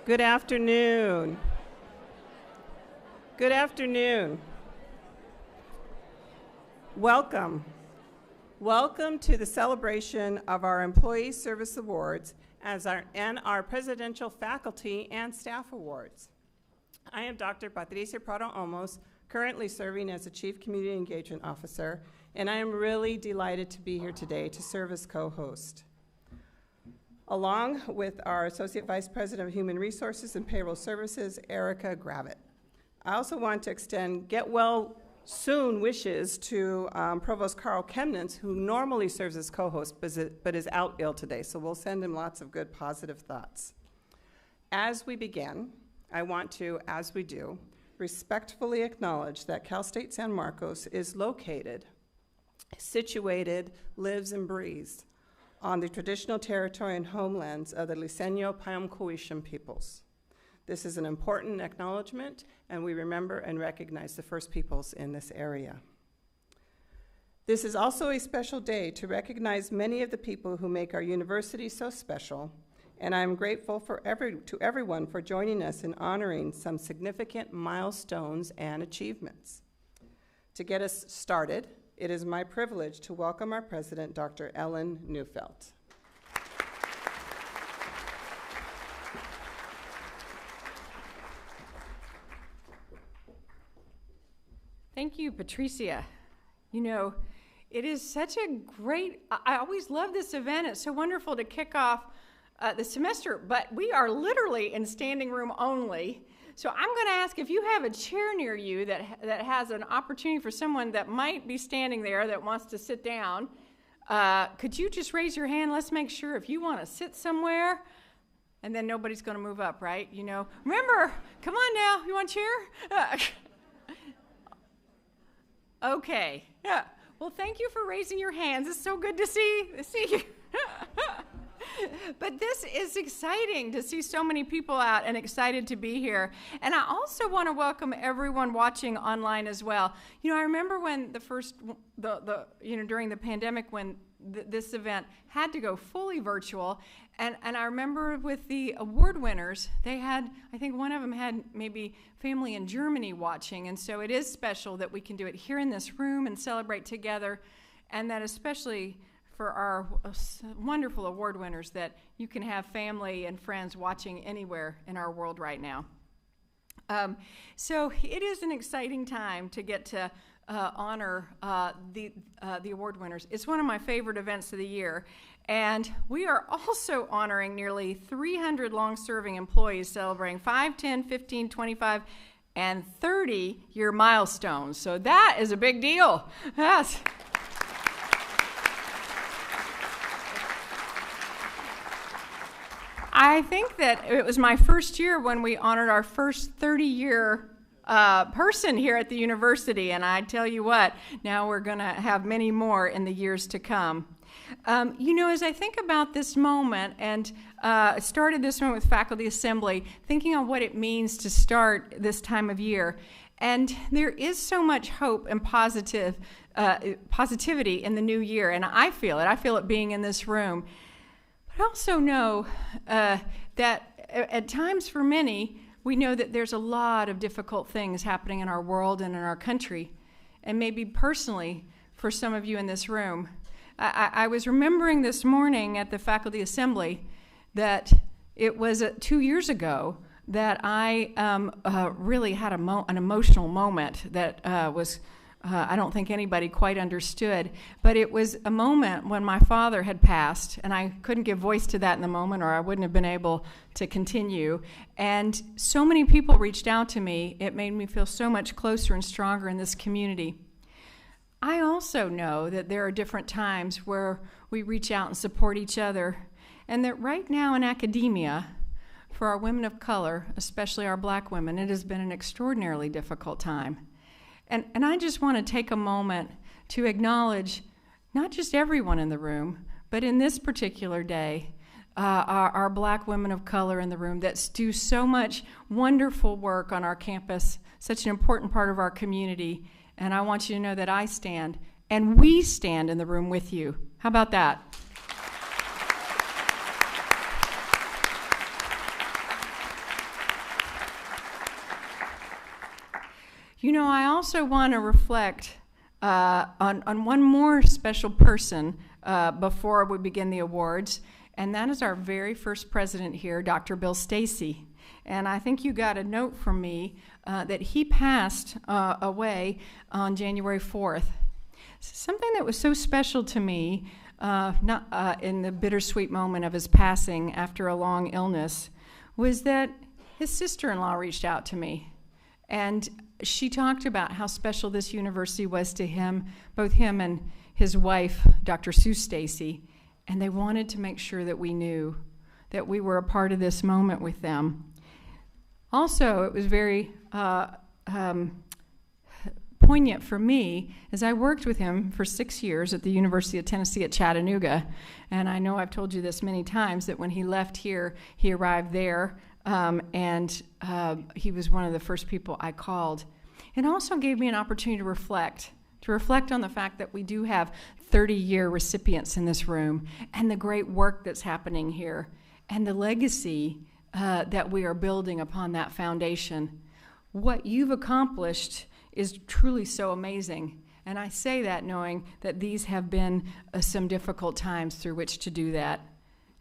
Good afternoon. Good afternoon. Welcome. Welcome to the celebration of our Employee Service Awards and our Presidential Faculty and Staff Awards. I am Dr. Patricia Prado Olmos, currently serving as the Chief Community Engagement Officer, and I am really delighted to be here today to serve as co-host. Along with our Associate Vice President of Human Resources and Payroll Services, Erica Gravitt. I also want to extend get well soon wishes to Provost Carl Kemnitz, who normally serves as co-host but is out ill today, so we'll send him lots of good positive thoughts. As we begin, I want to, as we do, respectfully acknowledge that Cal State San Marcos is located, situated, lives and breathes on the traditional territory and homelands of the Liseño Payam peoples. This is an important acknowledgement, and we remember and recognize the first peoples in this area. This is also a special day to recognize many of the people who make our university so special, and I'm grateful to everyone for joining us in honoring some significant milestones and achievements. To get us started, it is my privilege to welcome our president, Dr. Ellen Neufeld. Thank you, Patricia. You know, it is such a great, I always love this event. It's so wonderful to kick off the semester, but we are literally in standing room only. So I'm going to ask if you have a chair near you that has an opportunity for someone that might be standing there that wants to sit down, could you just raise your hand? Let's make sure if you want to sit somewhere, and then nobody's going to move up, right? You know, remember, come on now, you want a chair? Okay, yeah. Well, thank you for raising your hands. It's so good to see you. But this is exciting to see so many people out and excited to be here. And I also want to welcome everyone watching online as well. You know, I remember when during the pandemic when this event had to go fully virtual, and I remember with the award winners, they had, I think one of them had maybe family in Germany watching, and so it is special that we can do it here in this room and celebrate together, and that especially for our wonderful award winners, that you can have family and friends watching anywhere in our world right now. So it is an exciting time to get to honor the award winners. It's one of my favorite events of the year. And we are also honoring nearly 300 long-serving employees celebrating 5, 10, 15, 25, and 30-year milestones. So that is a big deal. Yes. I think that it was my first year when we honored our first 30-year person here at the university, and I tell you what, now we're going to have many more in the years to come. You know, as I think about this moment, and started this one with faculty assembly, thinking on what it means to start this time of year, and there is so much hope and positivity in the new year, and I feel it being in this room. But I also know that at times for many, we know that there's a lot of difficult things happening in our world and in our country, and maybe personally for some of you in this room. I was remembering this morning at the faculty assembly that it was 2 years ago that I really had an emotional moment that was I don't think anybody quite understood, but it was a moment when my father had passed, and I couldn't give voice to that in the moment, or I wouldn't have been able to continue. And so many people reached out to me. It made me feel so much closer and stronger in this community. I also know that there are different times where we reach out and support each other, and that right now in academia, for our women of color, especially our black women, it has been an extraordinarily difficult time. And I just want to take a moment to acknowledge not just everyone in the room, but in this particular day, our black women of color in the room that do so much wonderful work on our campus, such an important part of our community. And I want you to know that I stand, and we stand in the room with you. How about that? You know, I also want to reflect on one more special person before we begin the awards, and that is our very first president here, Dr. Bill Stacy. And I think you got a note from me that he passed away on January 4th. Something that was so special to me, not in the bittersweet moment of his passing after a long illness, was that his sister-in-law reached out to me. And she talked about how special this university was to him, both him and his wife, Dr. Sue Stacy, and they wanted to make sure that we knew that we were a part of this moment with them. Also, it was very poignant for me as I worked with him for 6 years at the University of Tennessee at Chattanooga. And I know I've told you this many times that when he left here, he arrived there, and he was one of the first people I called. It also gave me an opportunity to reflect on the fact that we do have 30-year recipients in this room and the great work that's happening here and the legacy that we are building upon that foundation. What you've accomplished is truly so amazing. And I say that knowing that these have been some difficult times through which to do that.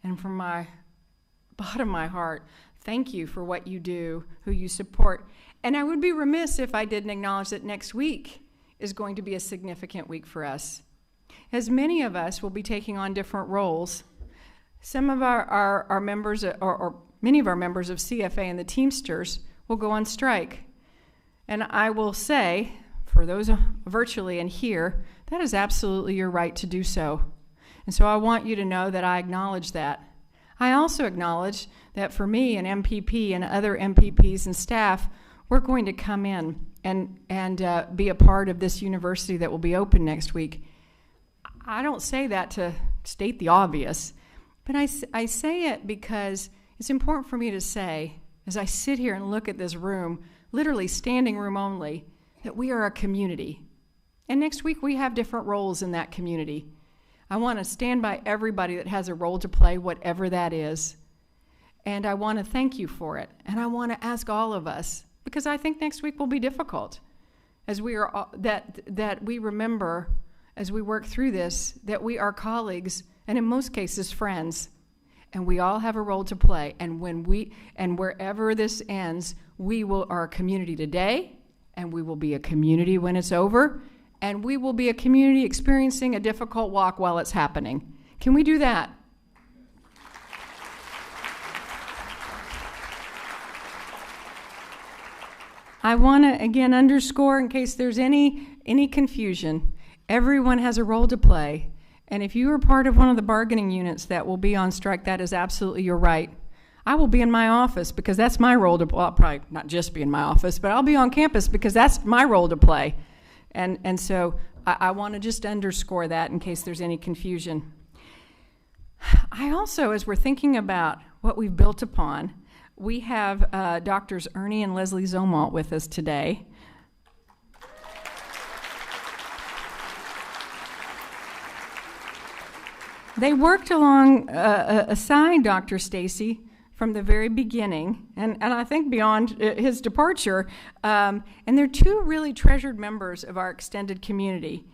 And from my bottom of my heart, thank you for what you do, who you support. And I would be remiss if I didn't acknowledge that next week is going to be a significant week for us. As many of us will be taking on different roles, some of our members, or many of our members of CFA and the Teamsters will go on strike. And I will say, for those virtually and here, that is absolutely your right to do so. And so I want you to know that I acknowledge that. I also acknowledge that for me, an MPP and other MPPs and staff, we're going to come in and be a part of this university that will be open next week. I don't say that to state the obvious, but I say it because it's important for me to say, as I sit here and look at this room, literally standing room only, that we are a community. And next week we have different roles in that community. I want to stand by everybody that has a role to play, whatever that is. And I want to thank you for it. And I want to ask all of us, because I think next week will be difficult, as we are that we remember as we work through this that we are colleagues and in most cases friends, and we all have a role to play. And wherever this ends, we are a community today, and we will be a community when it's over, and we will be a community experiencing a difficult walk while it's happening. Can we do that? I want to again underscore, in case there's any confusion, everyone has a role to play. And if you are part of one of the bargaining units that will be on strike, that is absolutely your right. I will be in my office because that's my role to, well, I'll probably not just be in my office, but I'll be on campus because that's my role to play. And so I want to just underscore that in case there's any confusion. I also, as we're thinking about what we've built upon, we have Doctors Ernie and Leslie Zomalt with us today. They worked aside Dr. Stacy from the very beginning, and I think beyond his departure, and they're two really treasured members of our extended community.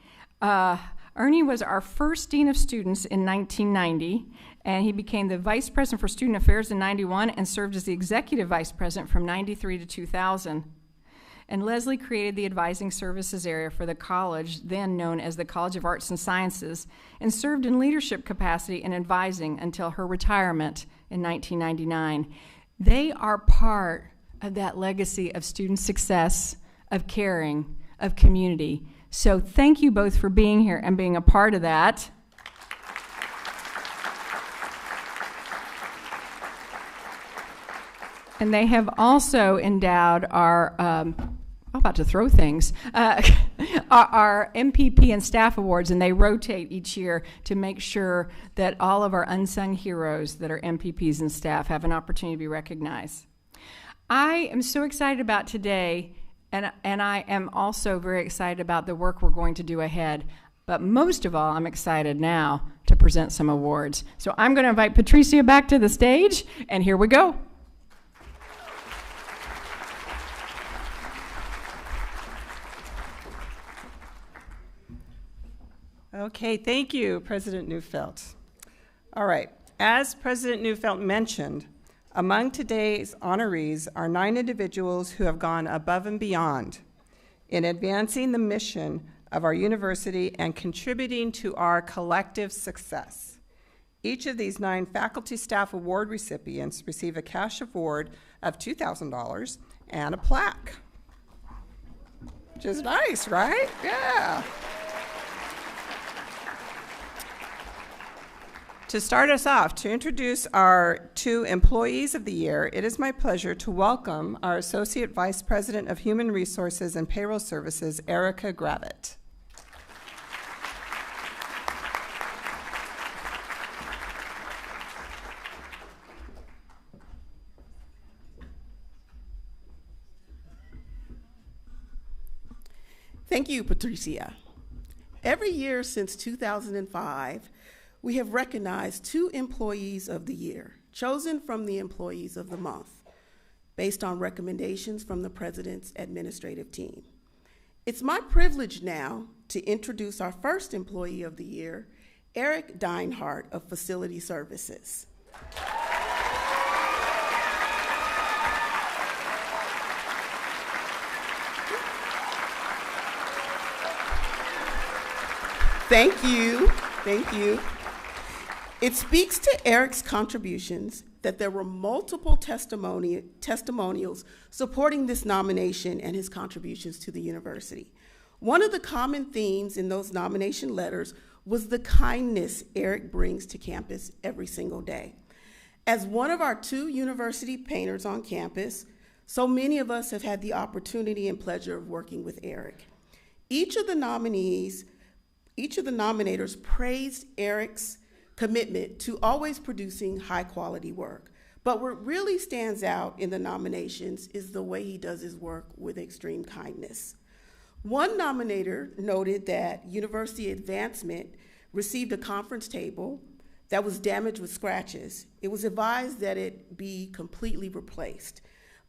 Ernie was our first Dean of Students in 1990, and he became the Vice President for Student Affairs in 91 and served as the Executive Vice President from 93 to 2000. And Leslie created the advising services area for the college, then known as the College of Arts and Sciences, and served in leadership capacity and advising until her retirement in 1999. They are part of that legacy of student success, of caring, of community. So thank you both for being here and being a part of that. And they have also endowed our, I'm about to throw things, our MPP and staff awards, and they rotate each year to make sure that all of our unsung heroes that are MPPs and staff have an opportunity to be recognized. I am so excited about today, and I am also very excited about the work we're going to do ahead. But most of all, I'm excited now to present some awards. So I'm going to invite Patricia back to the stage, and here we go. Okay, thank you, President Neufeld. All right, as President Neufeld mentioned, among today's honorees are 9 individuals who have gone above and beyond in advancing the mission of our university and contributing to our collective success. Each of these 9 Faculty Staff Award recipients receive a cash award of $2,000 and a plaque. Which is nice, right? Yeah. To start us off, to introduce our 2 Employees of the Year, it is my pleasure to welcome our Associate Vice President of Human Resources and Payroll Services, Erica Gravitt. Thank you, Patricia. Every year since 2005, we have recognized 2 Employees of the Year, chosen from the Employees of the Month, based on recommendations from the President's administrative team. It's my privilege now to introduce our first Employee of the Year, Eric Deinhardt of Facility Services. Thank you. Thank you. It speaks to Eric's contributions that there were multiple testimonials supporting this nomination and his contributions to the university. One of the common themes in those nomination letters was the kindness Eric brings to campus every single day. As one of our 2 university painters on campus, so many of us have had the opportunity and pleasure of working with Eric. Each of the nominators praised Eric's commitment to always producing high-quality work. But what really stands out in the nominations is the way he does his work with extreme kindness. One nominator noted that University Advancement received a conference table that was damaged with scratches. It was advised that it be completely replaced.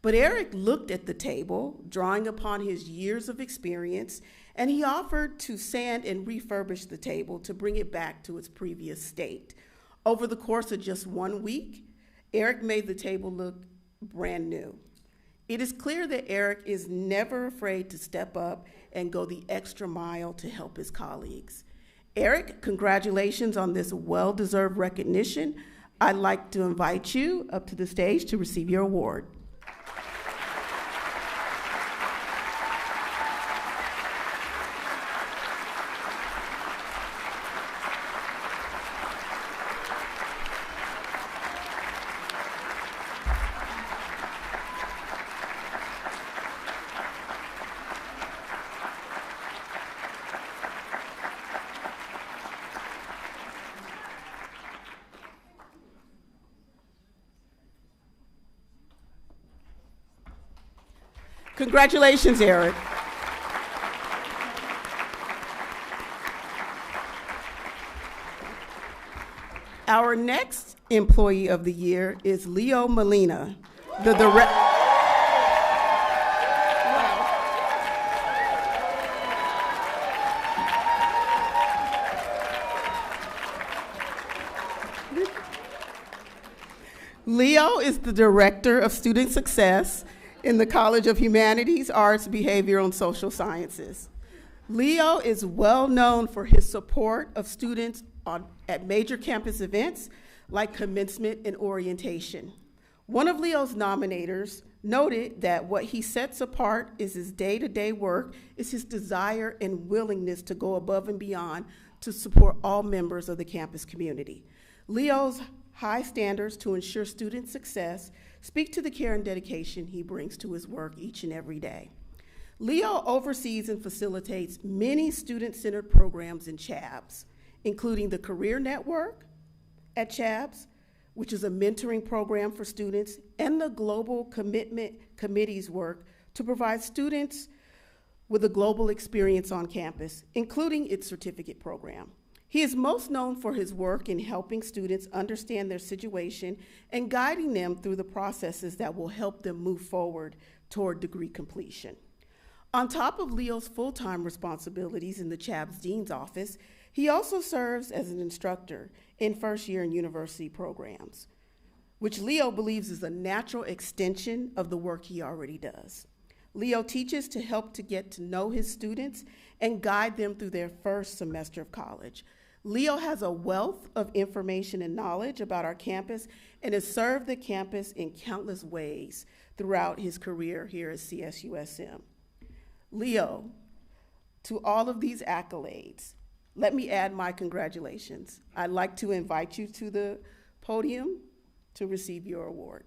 But Eric looked at the table, drawing upon his years of experience, and he offered to sand and refurbish the table to bring it back to its previous state. Over the course of just 1 week, Eric made the table look brand new. It is clear that Eric is never afraid to step up and go the extra mile to help his colleagues. Eric, congratulations on this well-deserved recognition. I'd like to invite you up to the stage to receive your award. Congratulations, Eric. Our next Employee of the Year is Leo Molina, the director. Leo is the Director of Student Success in the College of Humanities, Arts, Behavioral, and Social Sciences. Leo is well known for his support of students at major campus events like commencement and orientation. One of Leo's nominators noted that what he sets apart is his day-to-day work, is his desire and willingness to go above and beyond to support all members of the campus community. Leo's high standards to ensure student success speak to the care and dedication he brings to his work each and every day. Leo oversees and facilitates many student-centered programs in CHABS, including the Career Network at CHABS, which is a mentoring program for students, and the Global Commitment Committee's work to provide students with a global experience on campus, including its certificate program. He is most known for his work in helping students understand their situation and guiding them through the processes that will help them move forward toward degree completion. On top of Leo's full-time responsibilities in the CHABS Dean's Office, He also serves as an instructor in first-year and university programs, which Leo believes is a natural extension of the work he already does. Leo teaches to help to get to know his students and guide them through their first semester of college. Leo has a wealth of information and knowledge about our campus and has served the campus in countless ways throughout his career here at CSUSM. Leo, to all of these accolades, let me add my congratulations. I'd like to invite you to the podium to receive your award.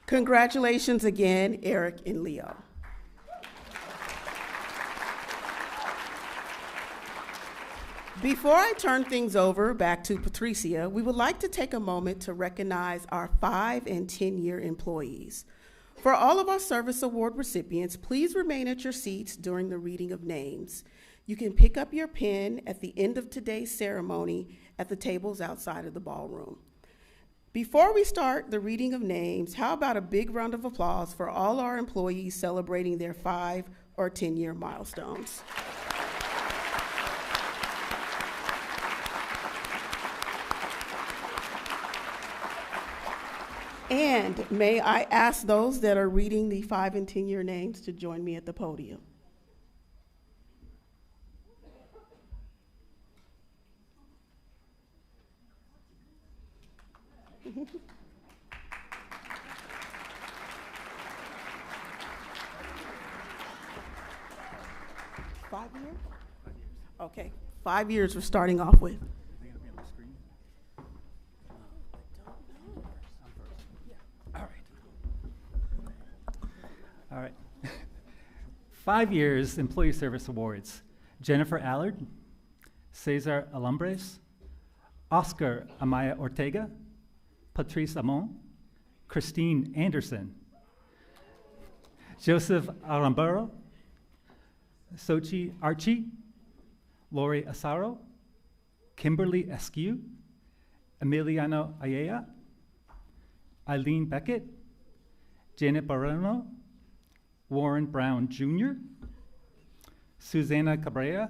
Congratulations again, Eric and Leo. Before I turn things over back to Patricia, we would like to take a moment to recognize our 5- and 10-year employees. For all of our service award recipients, please remain at your seats during the reading of names. You can pick up your pen at the end of today's ceremony at the tables outside of the ballroom. Before we start the reading of names, how about a big round of applause for all our employees celebrating their 5- or 10-year milestones. And may I ask those that are reading the 5- and 10-year names to join me at the podium. Five years? Okay, 5 years we're starting off with. All right. 5 years Employee Service Awards. Jennifer Allard, Cesar Alumbres, Oscar Amaya Ortega, Patrice Amon, Christine Anderson, Joseph Aramburo, Sochi Archie, Lori Asaro, Kimberly Eskew, Emiliano Ayala, Eileen Beckett, Janet Barreno, Warren Brown Jr., Susanna Cabrera,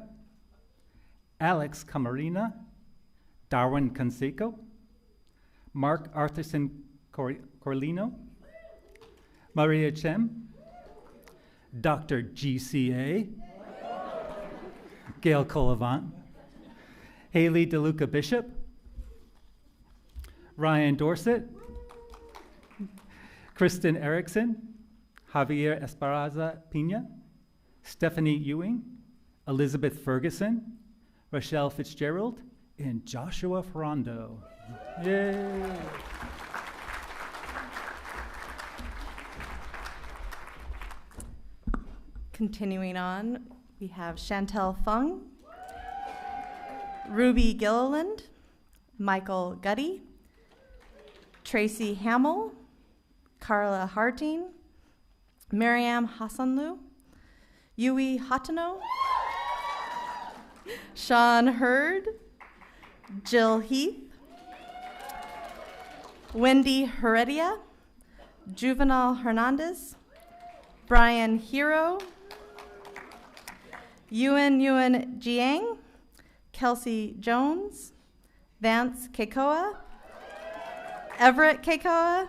Alex Camarina, Darwin Canseco, Mark Arthurson Corlino, Maria Chem, Dr. GCA, Gail Colivant, Haley DeLuca Bishop, Ryan Dorset, Kristen Erickson, Javier Esparza Pina, Stephanie Ewing, Elizabeth Ferguson, Rochelle Fitzgerald, and Joshua Ferrando. Yay! Continuing on, we have Chantel Fung, Ruby Gilliland, Michael Gutty, Tracy Hamill, Carla Harting, Mariam Hassanlu, Yui Hatano, Sean Hurd, Jill Heath, Wendy Heredia, Juvenal Hernandez, Brian Hero, Yuan Jiang, Kelsey Jones, Vance Kekoa, Everett Kekoa,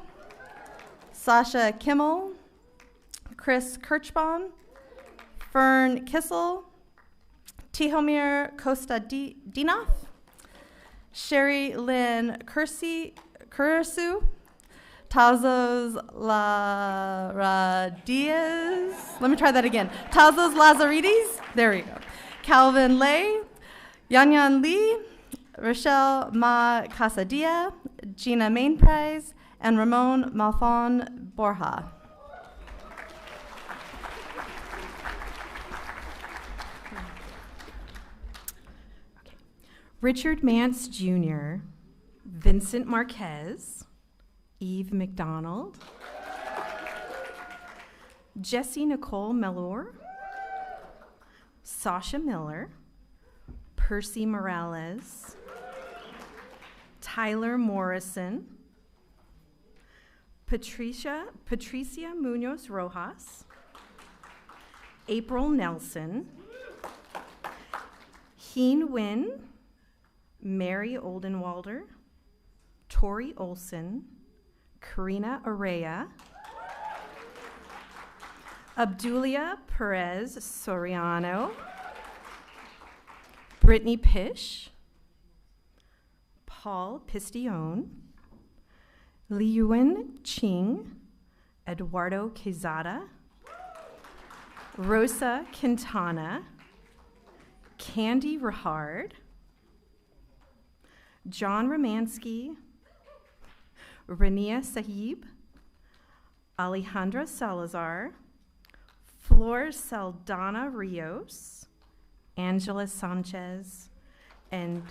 Sasha Kimmel, Chris Kirchbaum, Fern Kissel, Tihomir Kostadinov, Sherry Lynn Kurisu, Tazos Laradias. Let me try that again. Tazos Lazaridis. There we go. Calvin Lay, Yanyan Lee, Rochelle Ma Casadia, Gina Mainprize, and Ramon Malfon Borja. Richard Mance Jr., Vincent Marquez, Eve McDonald, Jessie Nicole Mellor, Sasha Miller, Percy Morales, Tyler Morrison, Patricia Munoz Rojas, April Nelson, Heen Nguyen, Mary Oldenwalder, Tori Olson, Karina Araya, Abdulia Perez Soriano, Brittany Pish, Paul Pistione, Liyuan Ching, Eduardo Quezada, Rosa Quintana, Candy Rahard, John Romansky, Rania Sahib, Alejandra Salazar, Flor Saldana Rios, Angela Sanchez, and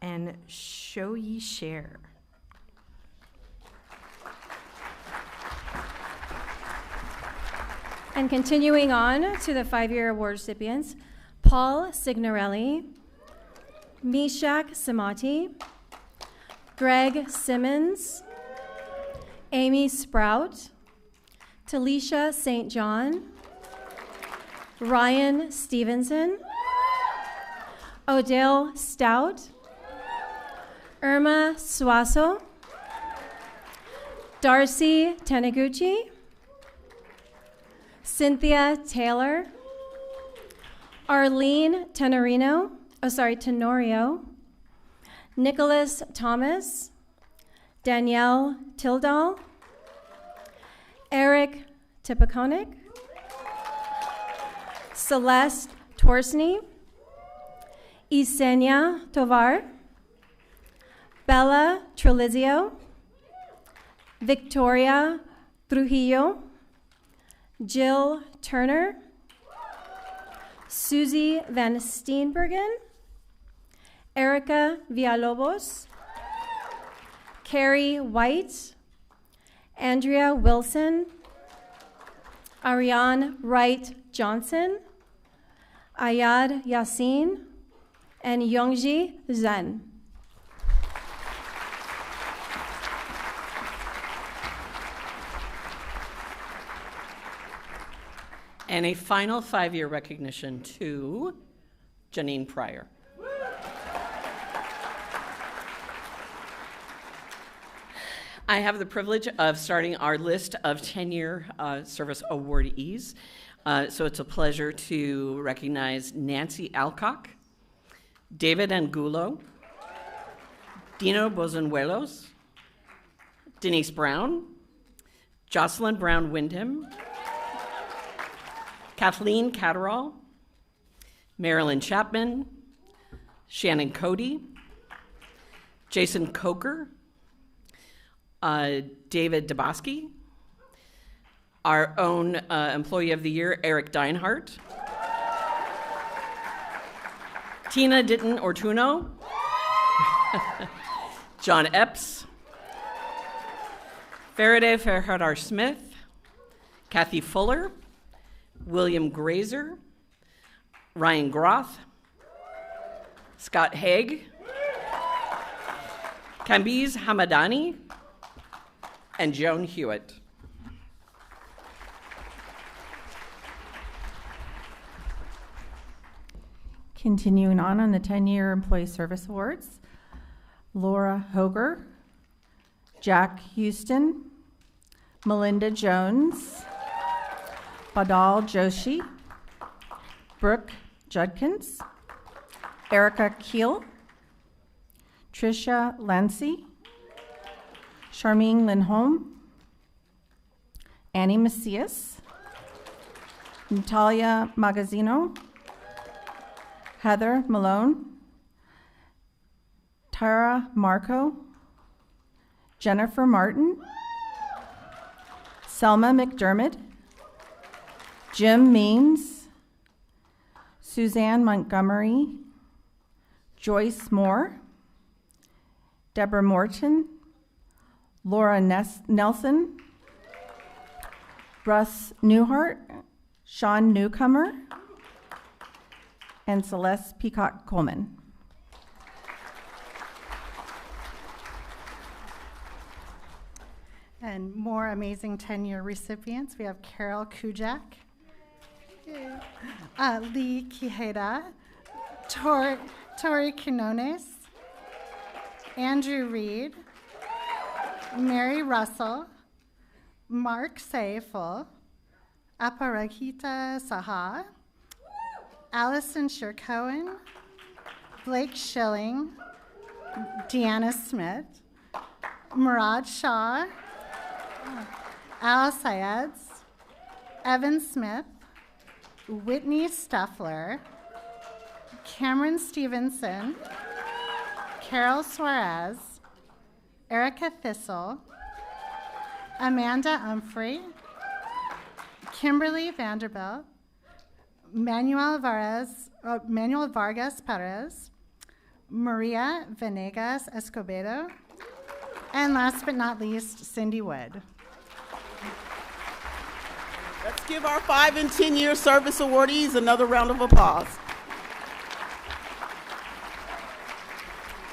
and Shoyi Sher. And continuing on to the 5-year award recipients, Paul Signorelli, Mishak Samati, Greg Simmons, Amy Sprout, Talisha St. John, Ryan Stevenson, Odell Stout, Irma Suaso, Darcy Taniguchi, Cynthia Taylor, Arlene Tenorio, Nicholas Thomas, Danielle Tildall, Eric Tipakonik, Celeste Torsney, Isenia Tovar, Bella Trelizio, Victoria Trujillo, Jill Turner, Susie Van Steenbergen, Erica Villalobos, Carrie White, Andrea Wilson, Ariane Wright Johnson, Ayad Yassin, and Yongji Zhen. And a final 5-year recognition to Janine Pryor. I have the privilege of starting our list of 10-year service awardees. So it's a pleasure to recognize Nancy Alcock, David Angulo, Dino Bozanuelos, Denise Brown, Jocelyn Brown Windham, Kathleen Catterall, Marilyn Chapman, Shannon Cody, Jason Coker, David Dabosky, our own Employee of the Year, Eric Deinhardt, Tina Ditton Ortuno, John Epps, Faraday Ferhadar Smith, Kathy Fuller, William Grazer, Ryan Groth, Scott Haig, Kambiz Hamadani, and Joan Hewitt. Continuing on the 10-year Employee Service Awards, Laura Hoger, Jack Houston, Melinda Jones, Badal Joshi, Brooke Judkins, Erica Keel, Tricia Lancy, Charmaine Lindholm, Annie Macias, Natalia Magazzino, Heather Malone, Tara Marco, Jennifer Martin, Selma McDermott, Jim Means, Suzanne Montgomery, Joyce Moore, Deborah Morton, Laura Nelson, Russ Newhart, Sean Newcomer, and Celeste Peacock Coleman. And more amazing 10-year recipients. We have Carol Kujak, Lee Quijeda, Tori Quinones, Andrew Reed, Mary Russell, Mark Saiful, Aparajita Saha, Allison Shercohen, Blake Schilling, Deanna Smith, Murad Shah, Al Syeds, Evan Smith, Whitney Stuffler, Cameron Stevenson, Carol Suarez, Erica Thistle, Amanda Humphrey, Kimberly Vanderbilt, Manuel Vargas Perez, Maria Venegas Escobedo, and last but not least, Cindy Wood. Let's give our 5 and 10-year service awardees another round of applause.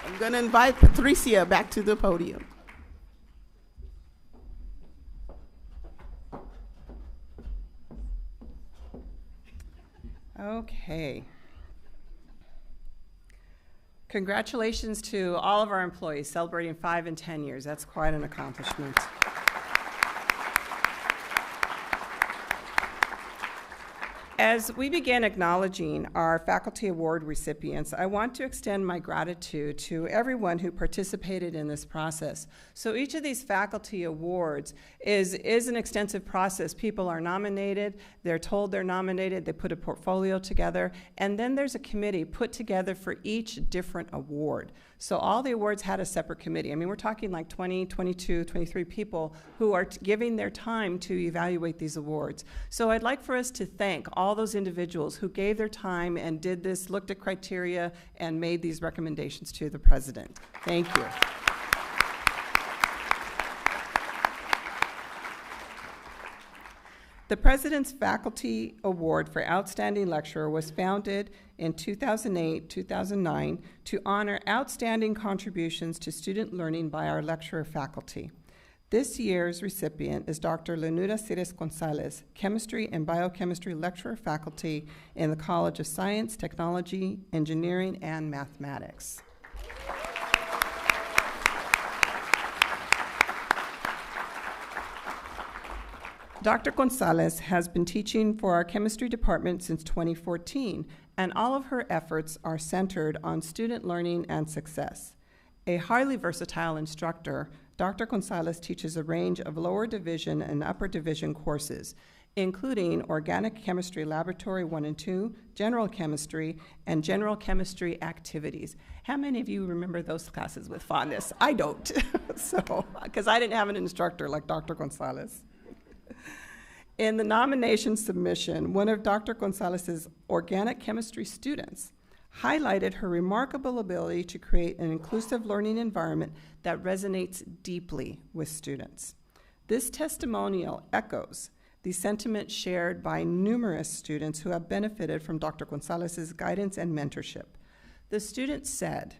I'm going to invite Patricia back to the podium. Okay. Congratulations to all of our employees celebrating 5 and 10 years. That's quite an accomplishment. As we begin acknowledging our faculty award recipients, I want to extend my gratitude to everyone who participated in this process. So each of these faculty awards is an extensive process. People are nominated, they're told they're nominated, they put a portfolio together, and then there's a committee put together for each different award. So all the awards had a separate committee. I mean, we're talking like 20, 22, 23 people who are giving their time to evaluate these awards. So I'd like for us to thank all those individuals who gave their time and did this, looked at criteria, and made these recommendations to the president. Thank you. The President's Faculty Award for Outstanding Lecturer was founded in 2008-2009 to honor outstanding contributions to student learning by our lecturer faculty. This year's recipient is Dr. Lenuda Cires Gonzalez, Chemistry and Biochemistry Lecturer Faculty in the College of Science, Technology, Engineering, and Mathematics. Dr. Gonzalez has been teaching for our chemistry department since 2014, and all of her efforts are centered on student learning and success. A highly versatile instructor, Dr. Gonzalez teaches a range of lower division and upper division courses, including Organic Chemistry Laboratory 1 and 2, General Chemistry, and General Chemistry Activities. How many of you remember those classes with fondness? I don't, because I didn't have an instructor like Dr. Gonzalez. In the nomination submission, one of Dr. Gonzalez's organic chemistry students highlighted her remarkable ability to create an inclusive learning environment that resonates deeply with students. This testimonial echoes the sentiment shared by numerous students who have benefited from Dr. Gonzalez's guidance and mentorship. The students said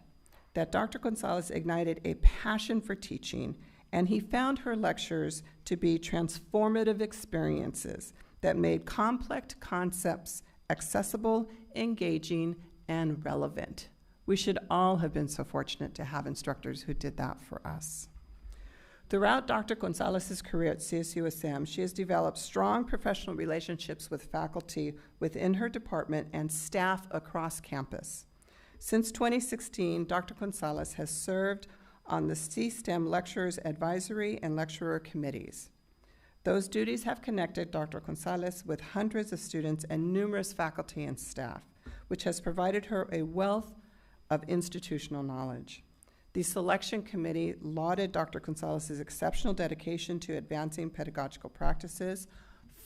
that Dr. Gonzalez ignited a passion for teaching, and he found her lectures to be transformative experiences that made complex concepts accessible, engaging, and relevant. We should all have been so fortunate to have instructors who did that for us. Throughout Dr. Gonzalez's career at CSUSM, she has developed strong professional relationships with faculty within her department and staff across campus. Since 2016, Dr. Gonzalez has served on the CSTEM Lecturers Advisory and Lecturer Committees. Those duties have connected Dr. Gonzalez with hundreds of students and numerous faculty and staff, which has provided her a wealth of institutional knowledge. The selection committee lauded Dr. Gonzalez's exceptional dedication to advancing pedagogical practices,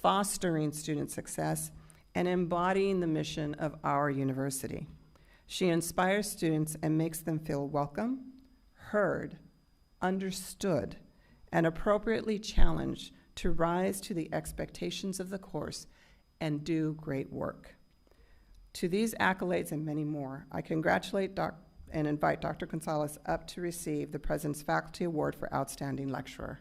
fostering student success, and embodying the mission of our university. She inspires students and makes them feel welcome, heard, understood, and appropriately challenged to rise to the expectations of the course and do great work. To these accolades and many more, I congratulate and invite Dr. Gonzalez up to receive the President's Faculty Award for Outstanding Lecturer.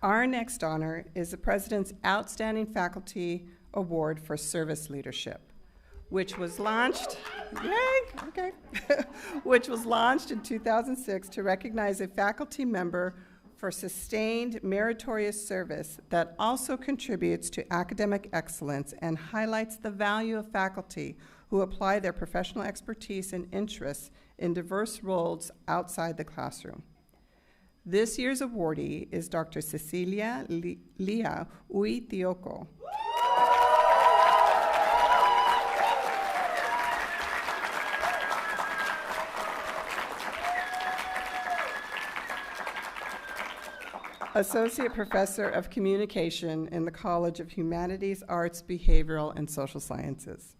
Our next honor is the President's Outstanding Faculty Award for Service Leadership, which was launched, which was launched in 2006 to recognize a faculty member for sustained meritorious service that also contributes to academic excellence and highlights the value of faculty who apply their professional expertise and interests in diverse roles outside the classroom. This year's awardee is Dr. Cecilia Lia Uitioco. Associate Professor of Communication in the College of Humanities, Arts, Behavioral, and Social Sciences.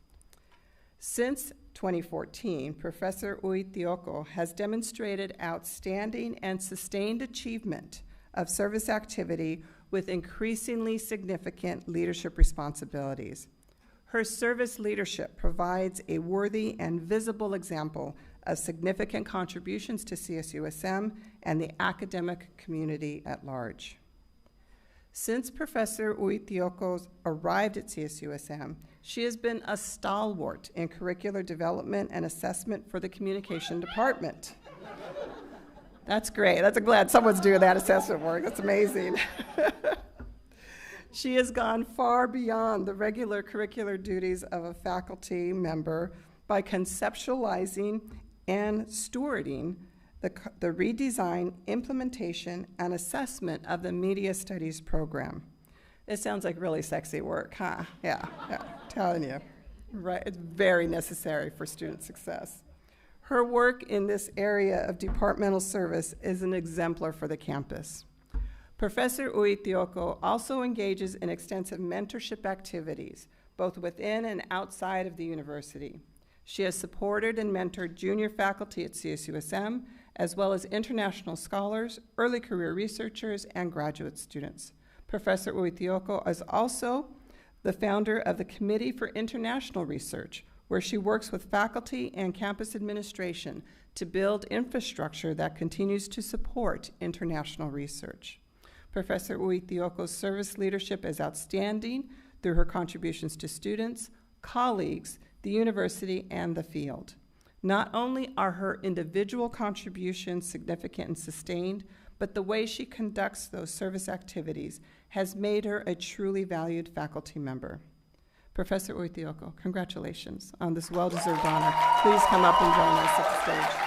Since 2014, Professor Uitioco has demonstrated outstanding and sustained achievement of service activity with increasingly significant leadership responsibilities. Her service leadership provides a worthy and visible example of significant contributions to CSUSM and the academic community at large. Since Professor Uitioco arrived at CSUSM, she has been a stalwart in curricular development and assessment for the communication department. That's great. I'm glad someone's doing that assessment work. That's amazing. She has gone far beyond the regular curricular duties of a faculty member by conceptualizing and stewarding the redesign, implementation, and assessment of the Media Studies program. It sounds like really sexy work, huh? Yeah, telling you. Right, it's very necessary for student success. Her work in this area of departmental service is an exemplar for the campus. Professor Uitioco also engages in extensive mentorship activities, both within and outside of the university. She has supported and mentored junior faculty at CSUSM, as well as international scholars, early career researchers, and graduate students. Professor Uitioco is also the founder of the Committee for International Research, where she works with faculty and campus administration to build infrastructure that continues to support international research. Professor Uitioco's service leadership is outstanding through her contributions to students, colleagues, the university, and the field. Not only are her individual contributions significant and sustained, but the way she conducts those service activities has made her a truly valued faculty member. Professor Uitioco, congratulations on this well-deserved honor. Please come up and join us at the stage.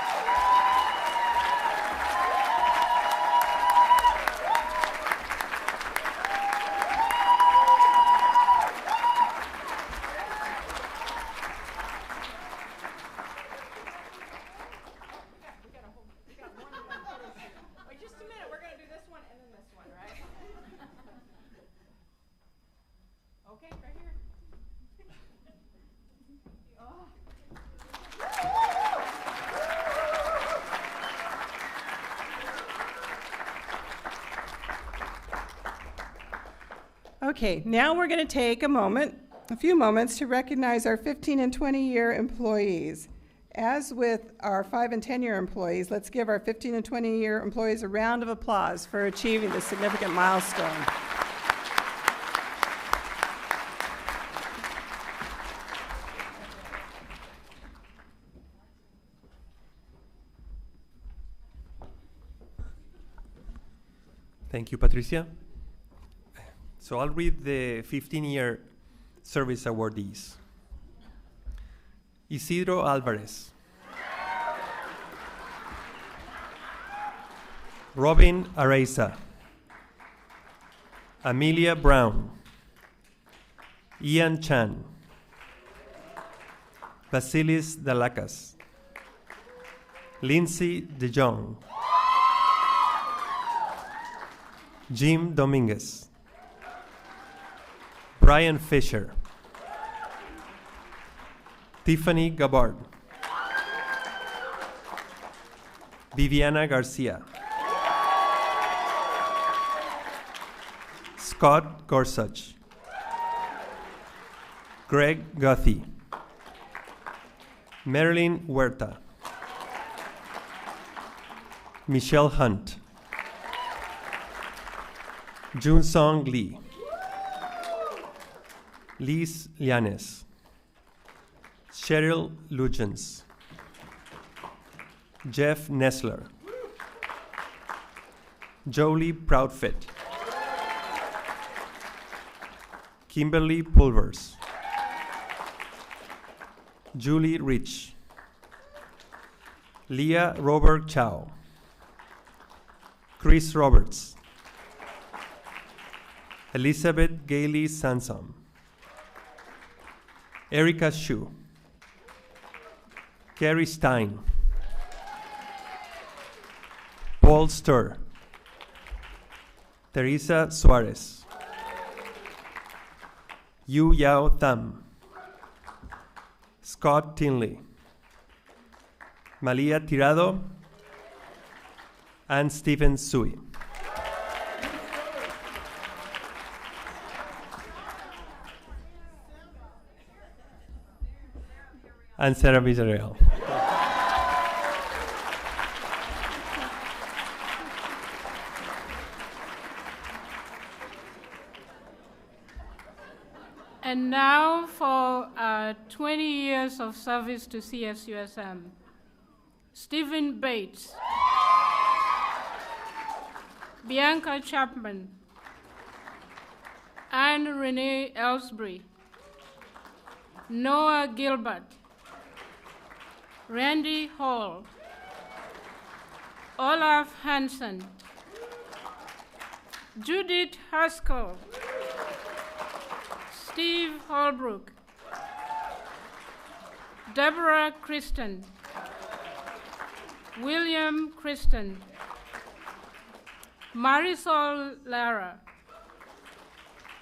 Okay, now we're going to take a few moments to recognize our 15 and 20-year employees. As with our 5 and 10-year employees, let's give our 15 and 20-year employees a round of applause for achieving this significant milestone. Thank you, Patricia. So I'll read the 15-year service awardees. Isidro Alvarez. Robin Araiza. Amelia Brown. Ian Chan. Basilis Dalakas. Lindsay De Jong. Jim Dominguez. Brian Fisher. Tiffany Gabbard. Viviana Garcia. Scott Gorsuch. Greg Guthie. Marilyn Huerta. Michelle Hunt. Junsong Lee. Liz Llanes. Cheryl Lugens. Jeff Nessler. Jolie Proudfit. Kimberly Pulvers. Julie Rich. Leah Robert Chow. Chris Roberts. Elizabeth Gailey Sansom. Erica Shu. Carrie Stein. Paul Sturr. Teresa Suarez. Yu Yao Tham. Scott Tinley. Malia Tirado. And Stephen Sui. And Sarah Villarreal. And now for 20 years of service to CSUSM. Stephen Bates. Bianca Chapman. Anne Renee Ellsbury. Noah Gilbert. Randy Hall. Olaf Hansen. Judith Haskell. Steve Holbrook. Deborah Kristen. William Kristen. Marisol Lara.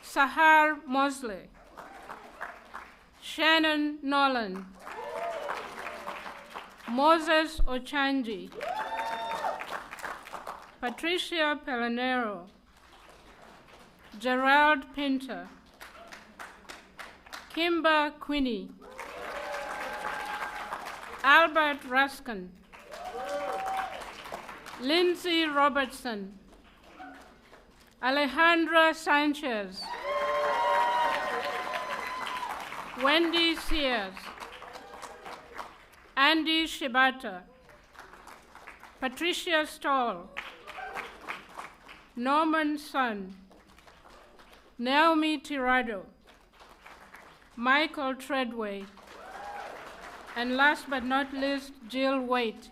Sahar Mosley. Shannon Nolan. Moses Ochanji. Patricia Pelanero. Gerald Pinter. Kimber Quinney. Albert Ruskin. Lindsay Robertson. Alejandra Sanchez. Wendy Sears. Andy Shibata. Patricia Stoll. Norman Sun. Naomi Tirado. Michael Treadway. And last but not least, Jill Waite.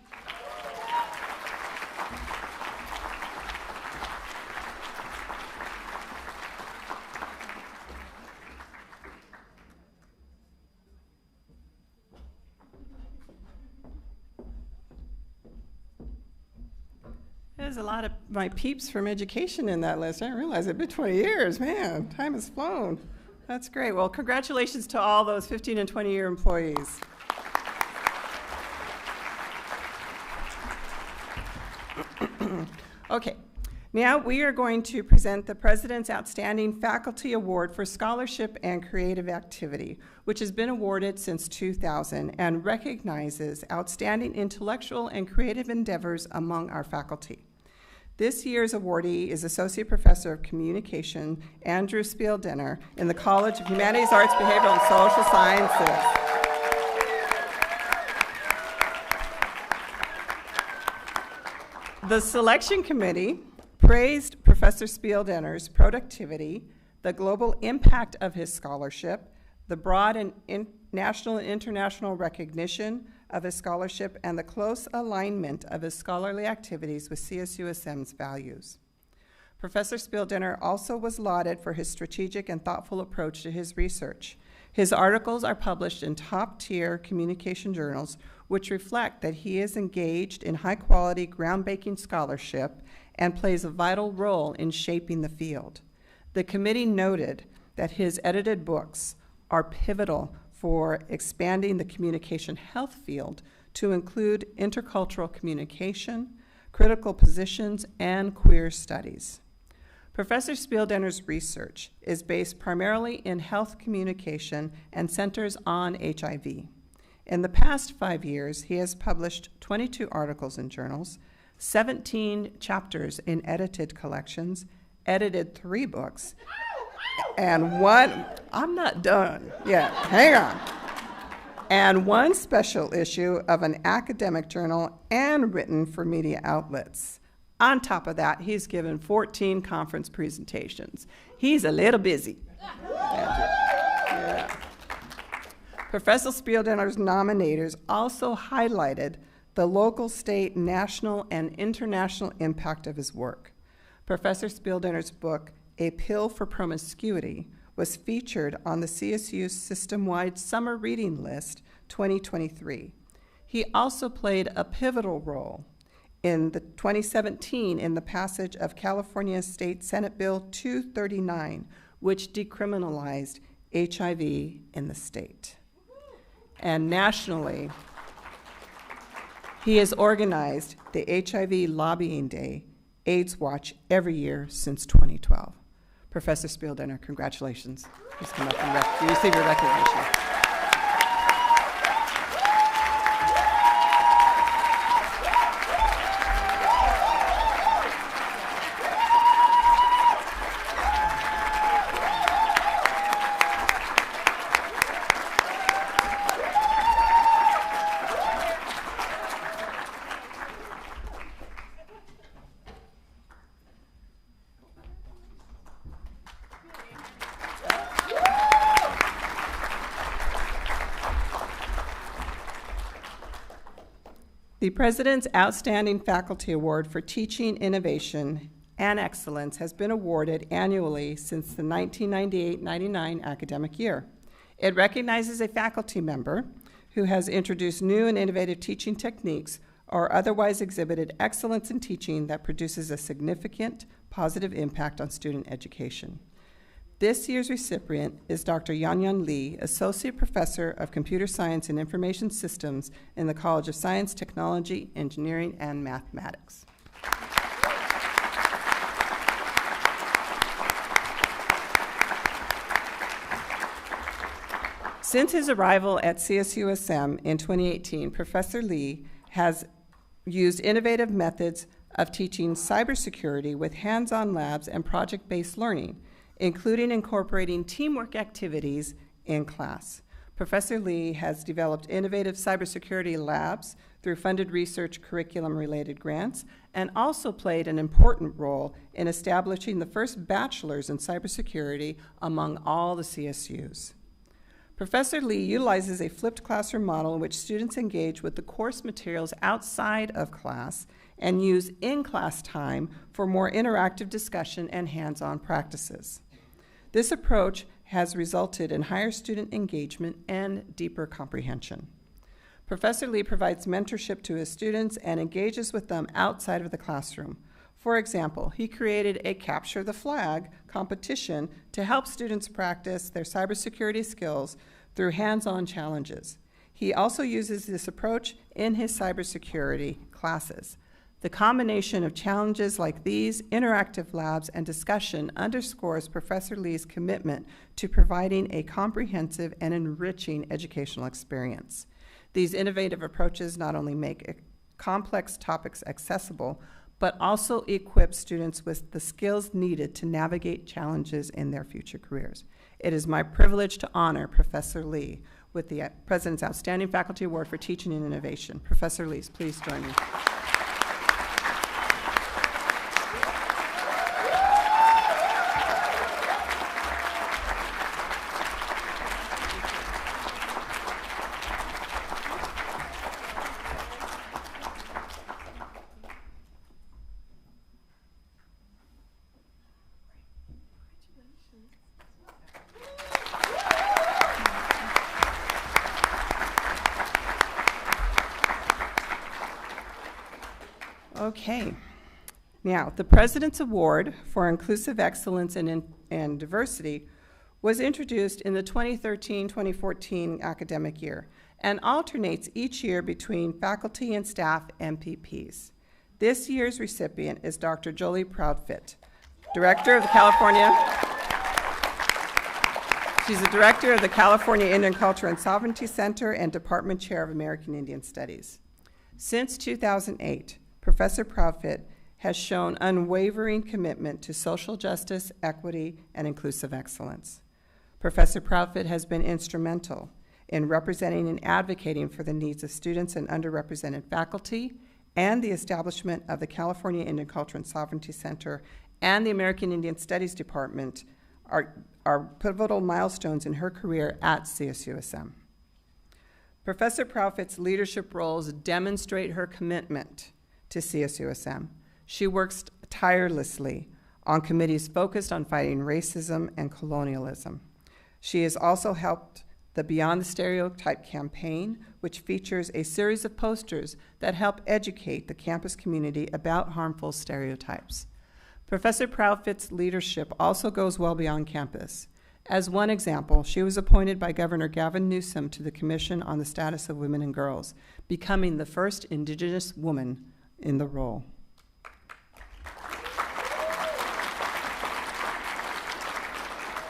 There's a lot of my peeps from education in that list. I didn't realize it'd been 20 years. Man, time has flown. That's great. Well, congratulations to all those 15 and 20-year employees. Okay, now we are going to present the President's Outstanding Faculty Award for Scholarship and Creative Activity, which has been awarded since 2000 and recognizes outstanding intellectual and creative endeavors among our faculty. This year's awardee is Associate Professor of Communication Andrew Spieldenner in the College of Humanities, Arts, Behavioral, and Social Sciences. The selection committee praised Professor Spieldenner's productivity, the global impact of his scholarship, the broad and national and international recognition of his scholarship, and the close alignment of his scholarly activities with CSUSM's values. Professor Spieldenner also was lauded for his strategic and thoughtful approach to his research. His articles are published in top-tier communication journals, which reflect that he is engaged in high-quality, groundbreaking scholarship and plays a vital role in shaping the field. The committee noted that his edited books are pivotal for expanding the communication health field to include intercultural communication, critical positions, and queer studies. Professor Spieldenner's research is based primarily in health communication and centers on HIV. In the past 5 years, he has published 22 articles in journals, 17 chapters in edited collections, edited 3 books, and I'm not done yet, hang on, and 1 special issue of an academic journal and written for media outlets. On top of that, he's given 14 conference presentations. He's a little busy. Yeah. Professor Spieldenner's nominators also highlighted the local, state, national, and international impact of his work. Professor Spieldenner's book, A Pill for Promiscuity, was featured on the CSU system-wide Summer Reading List 2023. He also played a pivotal role in the 2017 in the passage of California State Senate Bill 239, which decriminalized HIV in the state. And nationally, he has organized the HIV Lobbying Day, AIDS Watch, every year since 2012. Professor Spieldenner, congratulations. Please come up and receive your recognition. The President's Outstanding Faculty Award for Teaching Innovation and Excellence has been awarded annually since the 1998-99 academic year. It recognizes a faculty member who has introduced new and innovative teaching techniques or otherwise exhibited excellence in teaching that produces a significant positive impact on student education. This year's recipient is Dr. Yanyan Lee, Associate Professor of Computer Science and Information Systems in the College of Science, Technology, Engineering, and Mathematics. Since his arrival at CSUSM in 2018, Professor Lee has used innovative methods of teaching cybersecurity with hands-on labs and project-based learning, including incorporating teamwork activities in class. Professor Lee has developed innovative cybersecurity labs through funded research curriculum-related grants and also played an important role in establishing the first bachelors in cybersecurity among all the CSUs. Professor Lee utilizes a flipped classroom model in which students engage with the course materials outside of class and use in-class time for more interactive discussion and hands-on practices. This approach has resulted in higher student engagement and deeper comprehension. Professor Lee provides mentorship to his students and engages with them outside of the classroom. For example, he created a Capture the Flag competition to help students practice their cybersecurity skills through hands-on challenges. He also uses this approach in his cybersecurity classes. The combination of challenges like these, interactive labs, and discussion underscores Professor Lee's commitment to providing a comprehensive and enriching educational experience. These innovative approaches not only make complex topics accessible, but also equip students with the skills needed to navigate challenges in their future careers. It is my privilege to honor Professor Lee with the President's Outstanding Faculty Award for Teaching and Innovation. Professor Lee, please join me. Okay. Now, the President's Award for Inclusive Excellence and Diversity was introduced in the 2013-2014 academic year and alternates each year between faculty and staff MPPs. This year's recipient is Dr. Jolie Proudfit, Director of the She's the Director of the California Indian Culture and Sovereignty Center and Department Chair of American Indian Studies. Since 2008, Professor Proudfit has shown unwavering commitment to social justice, equity, and inclusive excellence. Professor Proudfit has been instrumental in representing and advocating for the needs of students and underrepresented faculty and the establishment of the California Indian Culture and Sovereignty Center and the American Indian Studies Department are pivotal milestones in her career at CSUSM. Professor Proudfit's leadership roles demonstrate her commitment to CSUSM. She works tirelessly on committees focused on fighting racism and colonialism. She has also helped the Beyond the Stereotype campaign, which features a series of posters that help educate the campus community about harmful stereotypes. Professor Proudfit's leadership also goes well beyond campus. As one example, she was appointed by Governor Gavin Newsom to the Commission on the Status of Women and Girls, becoming the first Indigenous woman in the role.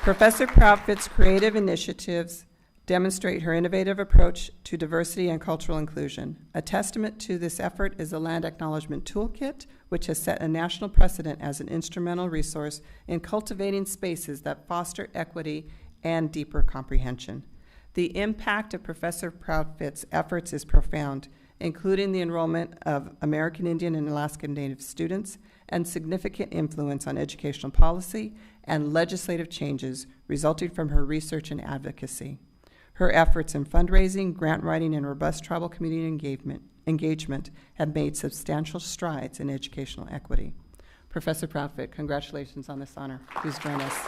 Professor Proudfit's creative initiatives demonstrate her innovative approach to diversity and cultural inclusion. A testament to this effort is the Land Acknowledgement Toolkit, which has set a national precedent as an instrumental resource in cultivating spaces that foster equity and deeper comprehension. The impact of Professor Proudfit's efforts is profound, including the enrollment of American Indian and Alaskan Native students and significant influence on educational policy and legislative changes resulting from her research and advocacy. Her efforts in fundraising, grant writing, and robust tribal community engagement have made substantial strides in educational equity. Professor Proudfit, congratulations on this honor. Please join us.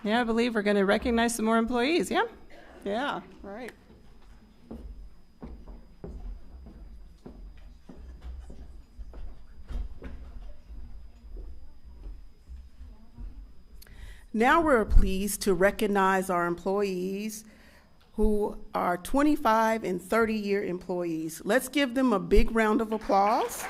Yeah, I believe we're going to recognize some more employees, yeah? Yeah, right. Now we're pleased to recognize our employees who are 25 and 30-year employees. Let's give them a big round of applause.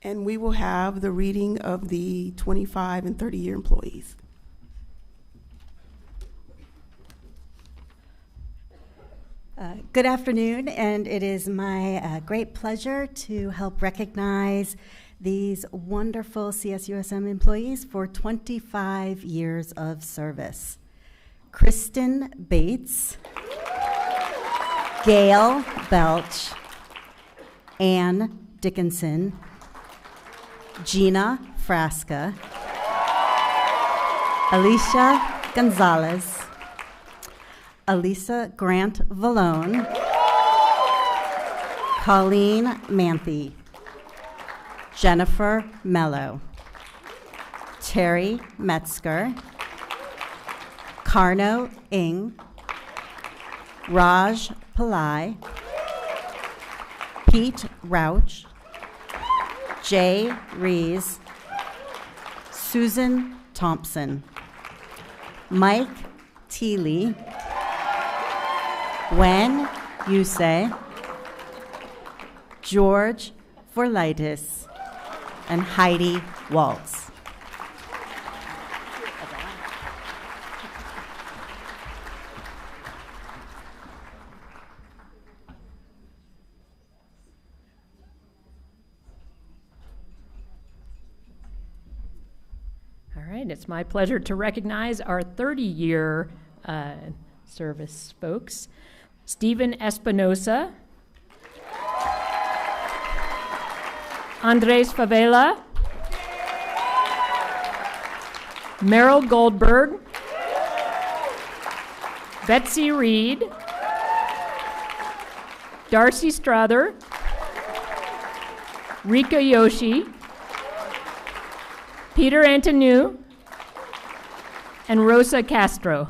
And we will have the reading of the 25 and 30-year employees. Good afternoon, and it is my great pleasure to help recognize these wonderful CSUSM employees for 25 years of service. Kristen Bates, Gail Belch, Ann Dickinson, Gina Frasca, Alicia Gonzalez, Elisa Grant Vallone, Colleen Manthe, Jennifer Mello, Terry Metzger, Karno Ing, Raj Pillai, Pete Rauch, Jay Rees, Susan Thompson, Mike Teeley, Wen Yusei, George Vorlitis, and Heidi Waltz. and it's my pleasure to recognize our 30-year service folks. Stephen Espinosa, Andres Favela, Merrill Goldberg, Betsy Reed, Darcy Strother, Rika Yoshi, Peter Antonu, and Rosa Castro.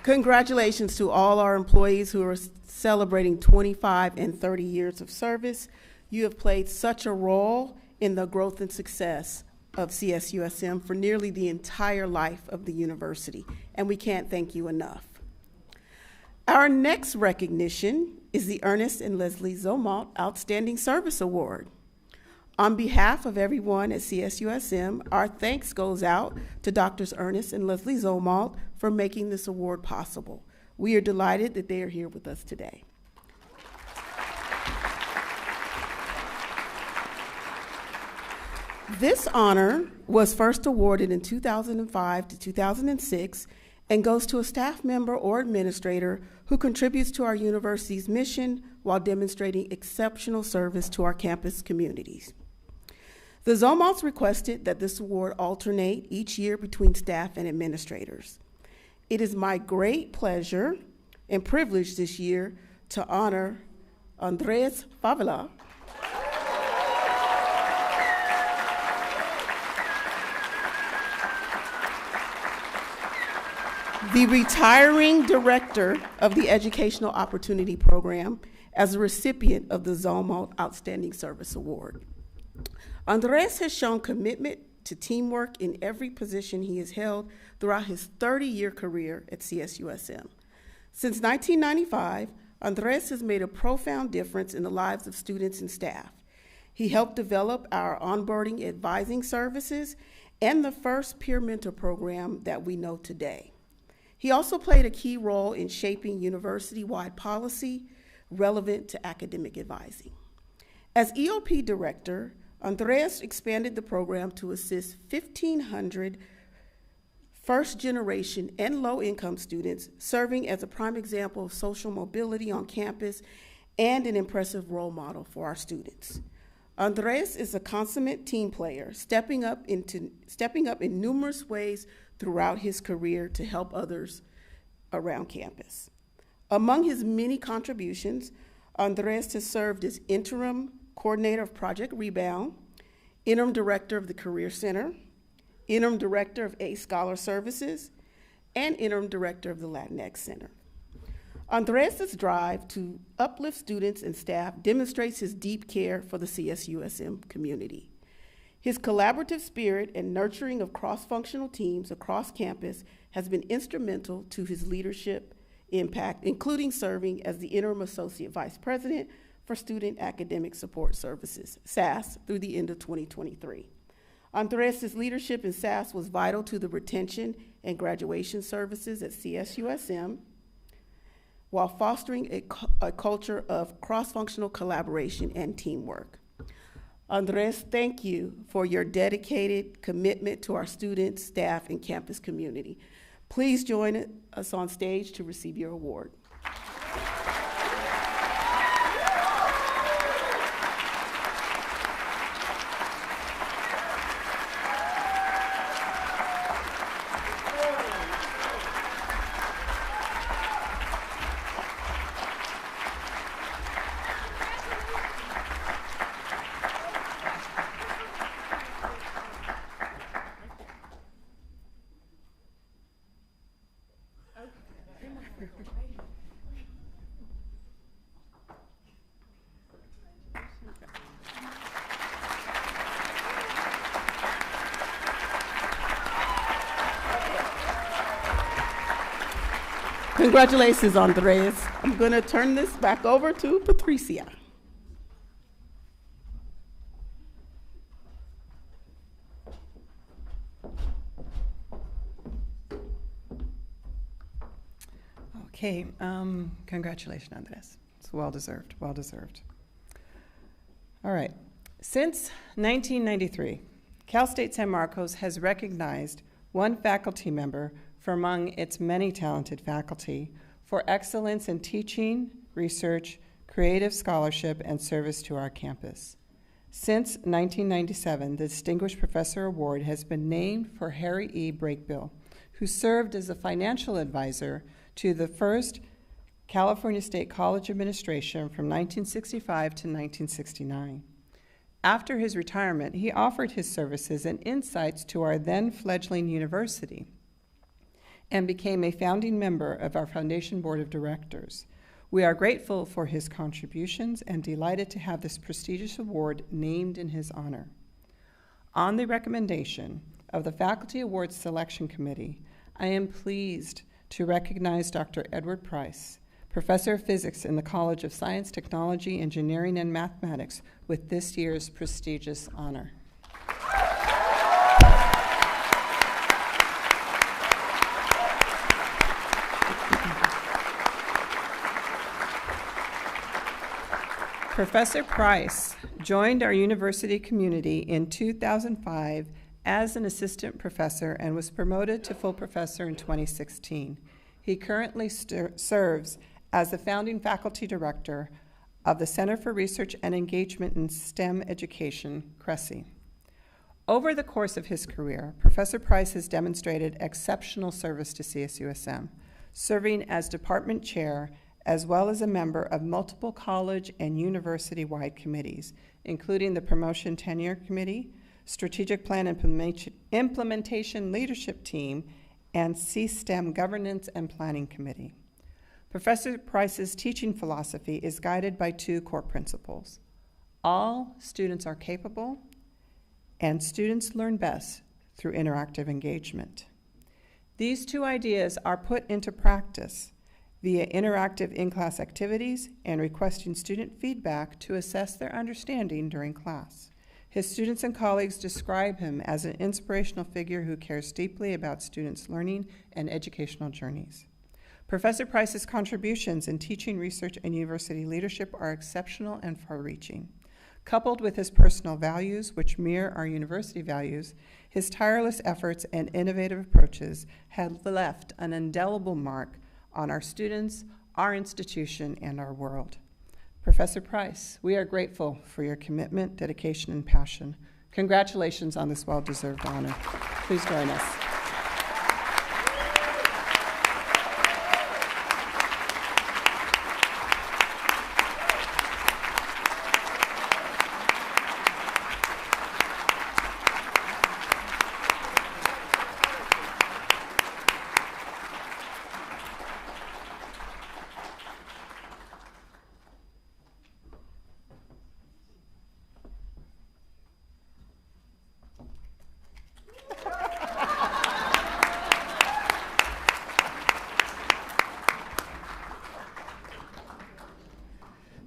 Congratulations to all our employees who are celebrating 25 and 30 years of service. You have played such a role in the growth and success of CSUSM for nearly the entire life of the university, and we can't thank you enough. Our next recognition is the Ernest and Leslie Zomalt Outstanding Service Award. On behalf of everyone at CSUSM, our thanks goes out to Drs. Ernest and Leslie Zomalt for making this award possible. We are delighted that they are here with us today. This honor was first awarded in 2005 to 2006 and goes to a staff member or administrator who contributes to our university's mission while demonstrating exceptional service to our campus communities. The Zomalts requested that this award alternate each year between staff and administrators. It is my great pleasure and privilege this year to honor Andres Favela, the retiring director of the Educational Opportunity Program, as a recipient of the Zomalt Outstanding Service Award. Andres has shown commitment to teamwork in every position he has held throughout his 30-year career at CSUSM. Since 1995, Andres has made a profound difference in the lives of students and staff. He helped develop our onboarding advising services and the first peer mentor program that we know today. He also played a key role in shaping university-wide policy relevant to academic advising. As EOP director, Andres expanded the program to assist 1,500 first-generation and low-income students, serving as a prime example of social mobility on campus and an impressive role model for our students. Andres is a consummate team player, stepping up in numerous ways throughout his career to help others around campus. Among his many contributions, Andres has served as interim coordinator of Project Rebound, interim director of the Career Center, interim director of A Scholar Services, and interim director of the Latinx Center. Andres' drive to uplift students and staff demonstrates his deep care for the CSUSM community. His collaborative spirit and nurturing of cross-functional teams across campus has been instrumental to his leadership impact, including serving as the interim associate vice president for Student Academic Support Services, SAS, through the end of 2023. Andres' leadership in SAS was vital to the retention and graduation services at CSUSM, while fostering a culture of cross-functional collaboration and teamwork. Andres, thank you for your dedicated commitment to our students, staff, and campus community. Please join us on stage to receive your award. Congratulations, Andres. I'm going to turn this back over to Patricia. Okay, congratulations, Andres. It's well deserved, well deserved. All right. Since 1993, Cal State San Marcos has recognized one faculty member from among its many talented faculty for excellence in teaching, research, creative scholarship, and service to our campus. Since 1997, the Distinguished Professor Award has been named for Harry E. Brakebill, who served as a financial advisor to the first California State College administration from 1965 to 1969. After his retirement, he offered his services and insights to our then fledgling university and became a founding member of our Foundation Board of Directors. We are grateful for his contributions and delighted to have this prestigious award named in his honor. On the recommendation of the Faculty Awards Selection Committee, I am pleased to recognize Dr. Edward Price, Professor of Physics in the College of Science, Technology, Engineering, and Mathematics, with this year's prestigious honor. Professor Price joined our university community in 2005 as an assistant professor and was promoted to full professor in 2016. He currently serves as the founding faculty director of the Center for Research and Engagement in STEM Education, CRESI. Over the course of his career, Professor Price has demonstrated exceptional service to CSUSM, serving as department chair as well as a member of multiple college and university-wide committees, including the Promotion Tenure Committee, Strategic Plan Implementation Leadership Team, and CSTEM Governance and Planning Committee. Professor Price's teaching philosophy is guided by two core principles. All students are capable, and students learn best through interactive engagement. These two ideas are put into practice via interactive in-class activities and requesting student feedback to assess their understanding during class. His students and colleagues describe him as an inspirational figure who cares deeply about students' learning and educational journeys. Professor Price's contributions in teaching, research, and university leadership are exceptional and far-reaching. Coupled with his personal values, which mirror our university values, his tireless efforts and innovative approaches have left an indelible mark on our students, our institution, and our world. Professor Price, we are grateful for your commitment, dedication, and passion. Congratulations on this well-deserved honor. Please join us.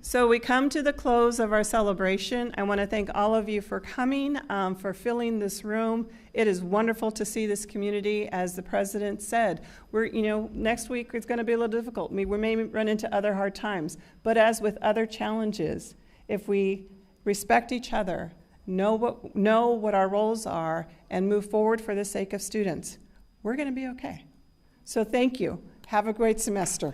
So we come to the close of our celebration. I want to thank all of you for coming, for filling this room. It is wonderful to see this community. As the president said, next week it's going to be a little difficult. We may run into other hard times, but as with other challenges, if we respect each other, know what our roles are, and move forward for the sake of students, we're going to be okay. So thank you. Have a great semester.